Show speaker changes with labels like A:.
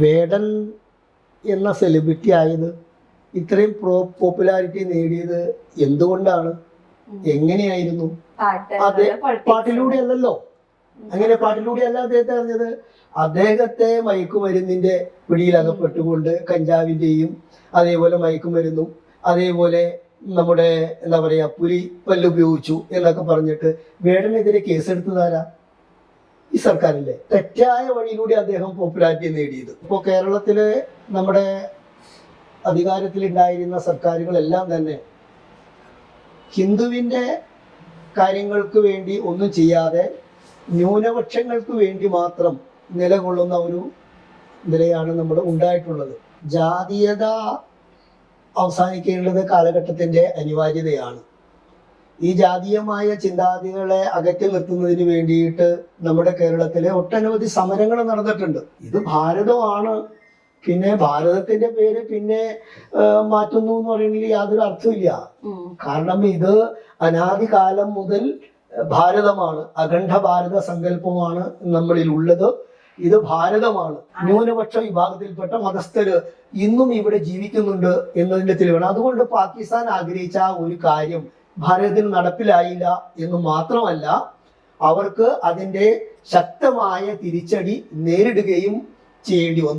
A: വേടൻ എന്ന സെലിബ്രിറ്റി ആയത്, ഇത്രയും പോപ്പുലാരിറ്റി നേടിയത് എന്തുകൊണ്ടാണ്, എങ്ങനെയായിരുന്നു? പാട്ടിലൂടെ അല്ലല്ലോ. അങ്ങനെ പാട്ടിലൂടെ അല്ല അദ്ദേഹത്തെ അറിഞ്ഞത്. അദ്ദേഹത്തെ മയക്കുമരുന്നിന്റെ പിടിയിലകപ്പെട്ടുകൊണ്ട് കഞ്ചാവിന്റെയും അതേപോലെ മയക്കുമരുന്നും അതേപോലെ നമ്മുടെ എന്താ പറയാ പുലിപ്പല്ല് ഉപയോഗിച്ചു എന്നൊക്കെ പറഞ്ഞിട്ട് വേടനെതിരെ കേസെടുത്തതാരാ? ഈ സർക്കാരില്ലേ. തെറ്റായ വഴിയിലൂടെ അദ്ദേഹം പോപ്പുലാരിറ്റി നേടിയത്. ഇപ്പോൾ കേരളത്തിലെ നമ്മുടെ അധികാരത്തിലുണ്ടായിരുന്ന സർക്കാരുകളെല്ലാം തന്നെ ഹിന്ദുവിൻ്റെ കാര്യങ്ങൾക്ക് വേണ്ടി ഒന്നും ചെയ്യാതെ ന്യൂനപക്ഷങ്ങൾക്ക് വേണ്ടി മാത്രം നിലകൊള്ളുന്ന ഒരു നിലയാണ് നമ്മുടെ ഉണ്ടായിട്ടുള്ളത്. ജാതീയത അവസാനിക്കേണ്ടത് കാലഘട്ടത്തിൻ്റെ അനിവാര്യതയാണ്. ഈ ജാതീയമായ ചിന്താഗതികളെ അകറ്റി നിർത്തുന്നതിന് വേണ്ടിയിട്ട് നമ്മുടെ കേരളത്തിലെ ഒട്ടനവധി സമരങ്ങൾ നടന്നിട്ടുണ്ട്. ഇത് ഭാരതമാണ്, പിന്നെ ഭാരതത്തിന്റെ പേര് പിന്നെ മാറ്റുന്നു എന്ന് പറയുന്നതിൽ യാതൊരു അർത്ഥമില്ല. കാരണം ഇത് അനാദികാലം മുതൽ ഭാരതമാണ്, അഖണ്ഡ ഭാരത സങ്കല്പമാണ് നമ്മളിൽ ഉള്ളത്. ഇത് ഭാരതമാണ്. ന്യൂനപക്ഷ വിഭാഗത്തിൽപ്പെട്ട മതസ്ഥര് ഇന്നും ഇവിടെ ജീവിക്കുന്നുണ്ട് എന്നതിന്റെ തെളിവാണ്. അതുകൊണ്ട് പാകിസ്ഥാൻ ആഗ്രഹിച്ച ഒരു കാര്യം ഭാരതത്തിൽ നടപ്പിലായില്ല എന്ന് മാത്രമല്ല, അവർക്ക് അതിൻ്റെ ശക്തമായ തിരിച്ചടി നേരിടുകയും ചെയ്യേണ്ടി വന്നു.